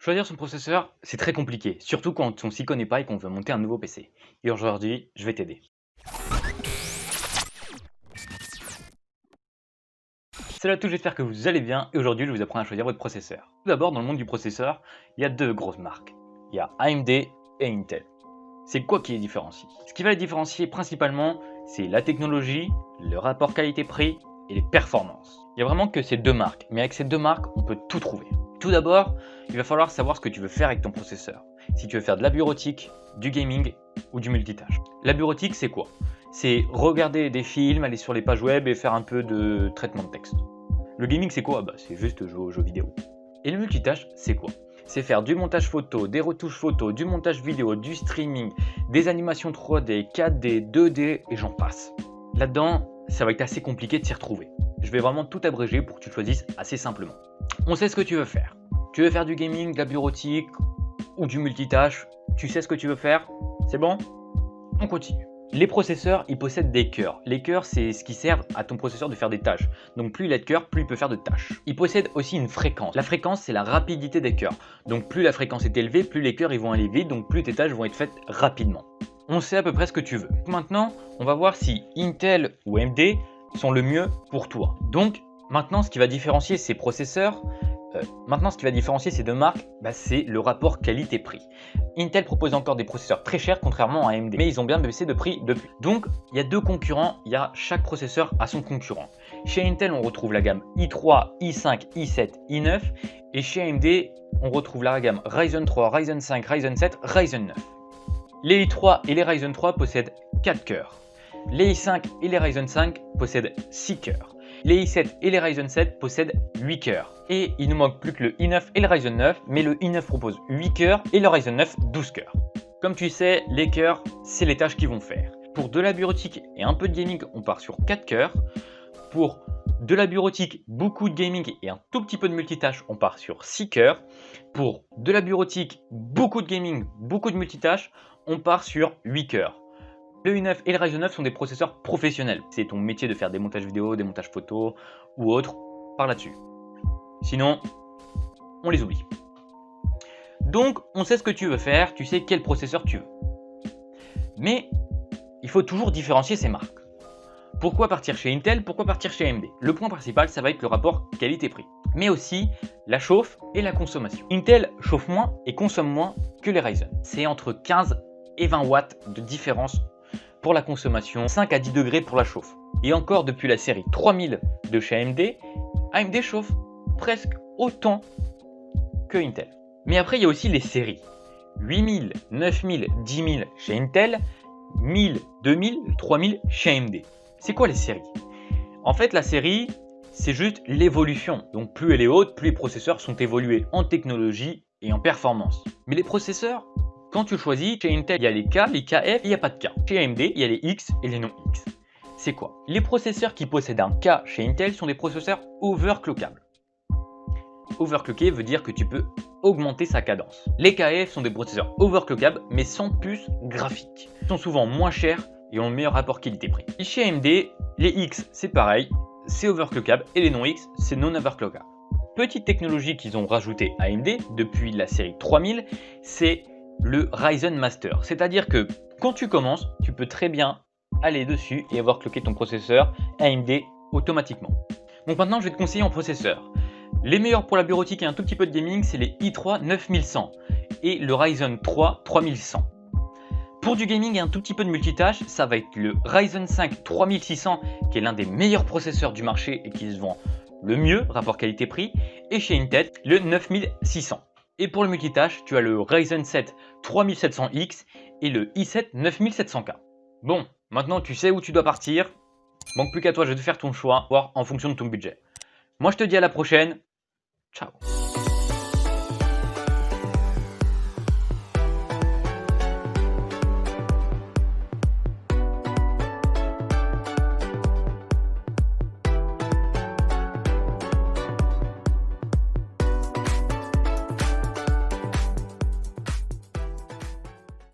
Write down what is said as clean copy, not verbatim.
Choisir son processeur, c'est très compliqué, surtout quand on s'y connaît pas et qu'on veut monter un nouveau PC. Et aujourd'hui, je vais t'aider. Salut à tous, j'espère que vous allez bien et aujourd'hui je vais vous apprendre à choisir votre processeur. Tout d'abord, dans le monde du processeur, il y a deux grosses marques. Il y a AMD et Intel. C'est quoi qui les différencie? Ce qui va les différencier principalement, c'est la technologie, le rapport qualité-prix et les performances. Il n'y a vraiment que ces deux marques, mais avec ces deux marques, on peut tout trouver. Tout d'abord, il va falloir savoir ce que tu veux faire avec ton processeur. Si tu veux faire de la bureautique, du gaming ou du multitâche. La bureautique, c'est quoi? C'est regarder des films, aller sur les pages web et faire un peu de traitement de texte. Le gaming, c'est quoi? C'est juste jouer aux jeux vidéo. Et le multitâche, c'est quoi? C'est faire du montage photo, des retouches photo, du montage vidéo, du streaming, des animations 3D, 4D, 2D et j'en passe. Là-dedans, ça va être assez compliqué de s'y retrouver. Je vais vraiment tout abréger pour que tu choisisses assez simplement. On sait ce que tu veux faire. Tu veux faire du gaming, de la bureautique ou du multitâche. Tu sais ce que tu veux faire? C'est bon? On continue. Les processeurs, ils possèdent des cœurs. Les cœurs, c'est ce qui sert à ton processeur de faire des tâches. Donc plus il a de cœurs, plus il peut faire de tâches. Ils possèdent aussi une fréquence. La fréquence, c'est la rapidité des cœurs. Donc plus la fréquence est élevée, plus les cœurs ils vont aller vite, donc plus tes tâches vont être faites rapidement. On sait à peu près ce que tu veux. Maintenant, on va voir si Intel ou AMD sont le mieux pour toi. Donc maintenant, ce qui va différencier ces processeurs, ces deux marques, c'est le rapport qualité-prix. Intel propose encore des processeurs très chers contrairement à AMD, mais ils ont bien baissé de prix depuis. Donc il y a deux concurrents, chaque processeur a son concurrent. Chez Intel on retrouve la gamme i3, i5, i7, i9 et chez AMD on retrouve la gamme Ryzen 3, Ryzen 5, Ryzen 7, Ryzen 9. Les i3 et les Ryzen 3 possèdent 4 cœurs. Les i5 et les Ryzen 5 possèdent 6 cœurs. Les i7 et les Ryzen 7 possèdent 8 cœurs. Et il ne manque plus que le i9 et le Ryzen 9, mais le i9 propose 8 cœurs et le Ryzen 9 12 cœurs. Comme tu sais, les cœurs, c'est les tâches qu'ils vont faire. Pour de la bureautique et un peu de gaming, on part sur 4 cœurs. Pour de la bureautique, beaucoup de gaming et un tout petit peu de multitâche, on part sur 6 cœurs. Pour de la bureautique, beaucoup de gaming, beaucoup de multitâche, on part sur 8 cœurs. Le i9 et le Ryzen 9 sont des processeurs professionnels. C'est ton métier de faire des montages vidéo, des montages photos ou autres, par là-dessus. Sinon, on les oublie. Donc, on sait ce que tu veux faire, tu sais quel processeur tu veux. Mais, il faut toujours différencier ces marques. Pourquoi partir chez Intel? Pourquoi partir chez AMD? Le point principal, ça va être le rapport qualité-prix. Mais aussi, la chauffe et la consommation. Intel chauffe moins et consomme moins que les Ryzen. C'est entre 15 et 20 watts de différence pour la consommation, 5 à 10 degrés pour la chauffe. Et encore depuis la série 3000 de chez AMD, AMD chauffe presque autant que Intel. Mais après, il y a aussi les séries. 8000, 9000, 10000 chez Intel, 1000, 2000, 3000 chez AMD. C'est quoi les séries? En fait, la série, c'est juste l'évolution. Donc plus elle est haute, plus les processeurs sont évolués en technologie et en performance. Mais les processeurs, quand tu choisis, chez Intel, il y a les K, les KF, il n'y a pas de K. Chez AMD, il y a les X et les non-X. C'est quoi? Les processeurs qui possèdent un K chez Intel sont des processeurs overclockables. Overclocker veut dire que tu peux augmenter sa cadence. Les KF sont des processeurs overclockables mais sans puce graphique. Ils sont souvent moins chers et ont le meilleur rapport qualité-prix. Et chez AMD, les X c'est pareil, c'est overclockable et les non-X c'est non overclockable. Petite technologie qu'ils ont rajouté à AMD depuis la série 3000, c'est le Ryzen Master. C'est-à-dire que quand tu commences, tu peux très bien aller dessus et overclocker ton processeur AMD automatiquement. Donc maintenant je vais te conseiller en processeur. Les meilleurs pour la bureautique et un tout petit peu de gaming, c'est les i3 9100 et le Ryzen 3 3100. Pour du gaming et un tout petit peu de multitâche, ça va être le Ryzen 5 3600 qui est l'un des meilleurs processeurs du marché et qui se vend le mieux, rapport qualité-prix, et chez Intel, le 9600. Et pour le multitâche, tu as le Ryzen 7 3700X et le i7 9700K. Bon, maintenant tu sais où tu dois partir, manque plus qu'à toi de faire ton choix, voir en fonction de ton budget. Moi je te dis à la prochaine, ciao.